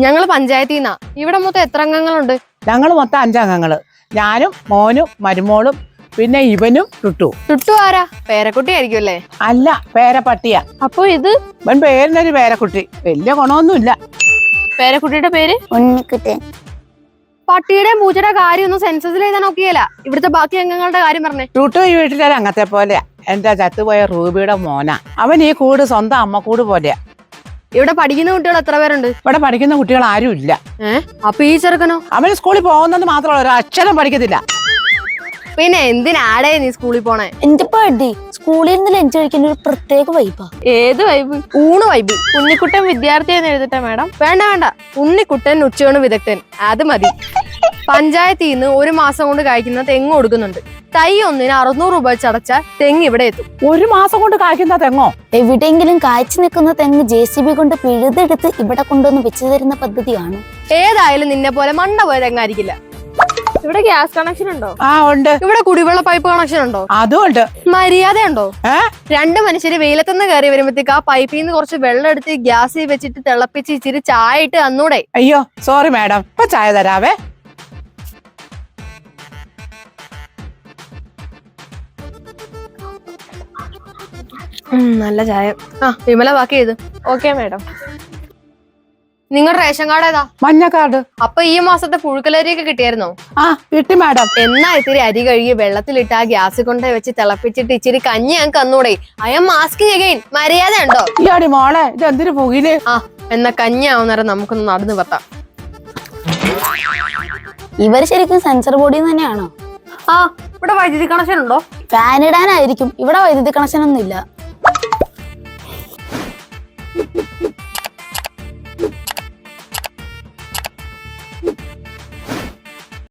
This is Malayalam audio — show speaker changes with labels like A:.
A: ഞങ്ങള് പഞ്ചായത്തിൽ നിന്നാ. ഇവിടെ മൊത്തം എത്ര അംഗങ്ങളുണ്ട്?
B: ഞങ്ങൾ മൊത്തം 5 അംഗങ്ങള്. ഞാനും മോനും മരുമോളും പിന്നെ ഇവനും ടുട്ടു.
A: ടുട്ടു ആരാ? പേരക്കുട്ടി ആയിരിക്കും അല്ലേ?
B: അല്ല, പേരപ്പട്ടിയ.
A: അപ്പൊ ഇത്
B: ഇവൻ പേരിനൊരു പേരക്കുട്ടി, വലിയ ഗുണമൊന്നുമില്ല.
A: പേരക്കുട്ടിയുടെ പേര്
C: ഉണ്ണിക്കുട്ടൻ.
A: പട്ടിയുടെ പൂച്ചയുടെ കാര്യം ഒന്നും സെൻസസിൽ എഴുതാൻ നോക്കിയല്ല. ഇവിടുത്തെ ബാക്കി അംഗങ്ങളുടെ കാര്യം പറഞ്ഞേ.
B: ടുട്ടു ഈ വീട്ടിലെ അംഗത്തെ പോലെയാ. എന്റെ ചത്തുപോയ റൂബിയുടെ മോനാ. അവൻ ഈ കൂട് സ്വന്തം അമ്മക്കൂട് പോലെയാ.
A: ഇവിടെ പഠിക്കുന്ന കുട്ടികൾ എത്ര പേരുണ്ട്?
B: ഇവിടെ പഠിക്കുന്ന കുട്ടികൾ ആരും ഇല്ല.
A: അപ്പൊ ഈ ചെറുക്കനോ?
B: അവന് സ്കൂളിൽ പോകുന്നത് മാത്രമല്ല, ഒരു അക്ഷരം പഠിക്കത്തില്ല.
A: പിന്നെ എന്തിനാടേ നീ സ്കൂളിൽ പോണേ?
C: എന്റെ പേടി സ്കൂളിൽ നിന്ന് ലഞ്ച് കഴിക്കുന്ന ഒരു പ്രത്യേക വൈബാ.
A: ഏത് വൈബ്? ഊണ് വൈബ്. ഉണ്ണിക്കുട്ടൻ വിദ്യാർത്ഥിയെന്ന് എഴുതിട്ട മാഡം? വേണ്ട വേണ്ട, ഉണ്ണിക്കുട്ടൻ ഉച്ചയൂണ് വിദഗ്ധൻ അത് മതി. പഞ്ചായത്തിൽ നിന്ന് 1 മാസം കൊണ്ട് കായ്ക്കുന്ന തെങ്ങ് കൊടുക്കുന്നുണ്ട്. തൈ ഒന്നിന് 600 രൂപ വെച്ചടച്ച തെങ്ങ് ഇവിടെ എത്തും.
B: 1 മാസം കൊണ്ട് കായ്ക്കുന്ന തെങ്ങോ?
C: എവിടെയെങ്കിലും കായ്ച്ചു നിൽക്കുന്ന തെങ്ങ് JCB കൊണ്ട് പിഴുതെടുത്ത് ഇവിടെ കൊണ്ടുവന്ന് വെച്ചു തരുന്ന പദ്ധതിയാണ്.
A: ഏതായാലും നിന്നെ പോലെ മണ്ട പോയ തെങ്ങായിരിക്കില്ല. ഇവിടെ ഗ്യാസ് കണക്ഷൻ ഉണ്ടോ?
B: ആ ഉണ്ട്.
A: ഇവിടെ കുടിവെള്ള പൈപ്പ് കണക്ഷൻ ഉണ്ടോ?
B: അതും ഉണ്ട്.
A: മര്യാദ ഉണ്ടോ? 2 മനുഷ്യര് വെയിലത്തുനിന്ന് കയറി വരുമ്പോഴത്തേക്ക് ആ പൈപ്പിൽ നിന്ന് കുറച്ച് വെള്ളം എടുത്ത് ഗ്യാസിൽ വെച്ചിട്ട് തിളപ്പിച്ച് ഇച്ചിരി ചായ ഇട്ട് തന്നൂടെ?
B: അയ്യോ സോറി മാഡം, ഇപ്പൊ ചായ തരാവേ.
A: നല്ല ചായ. വിമല ബാക്കി ചെയ്ത്. Okay madam. നിങ്ങളുടെ റേഷൻ കാർഡ് ഏതാ?
B: മഞ്ഞ കാർഡ്.
A: അപ്പൊ ഈ മാസത്തെ പുഴുക്കലരിയൊക്കെ കിട്ടിയായിരുന്നോ?
B: ആ കിട്ടി മാഡം.
A: എന്നാ ഇത്തിരി അരി കഴുകി വെള്ളത്തിലിട്ട് ആ ഗ്യാസ് കൊണ്ട് വെച്ച് തിളപ്പിച്ചിട്ട് ഇച്ചിരി കഞ്ഞി ഞങ്ങൾക്ക് തന്നൂടെ? I am asking again. മര്യാദ ഉണ്ടോ?
B: ഇയാടി മോളെ, ഇത് എന്തിനു പുകില്?
A: എന്നാ കഞ്ഞി ആവുന്നേരം നമുക്കൊന്ന് നടന്നു പത്താം.
C: ഇവര് ശരിക്കും സെൻസർ ബോർഡിൽ തന്നെയാണോ?
A: ഇവിടെ വൈദ്യുതി കണക്ഷൻ ഉണ്ടോ?
C: ഫാൻ ഇടാനായിരിക്കും. ഇവിടെ വൈദ്യുതി കണക്ഷൻ ഒന്നും ഇല്ല.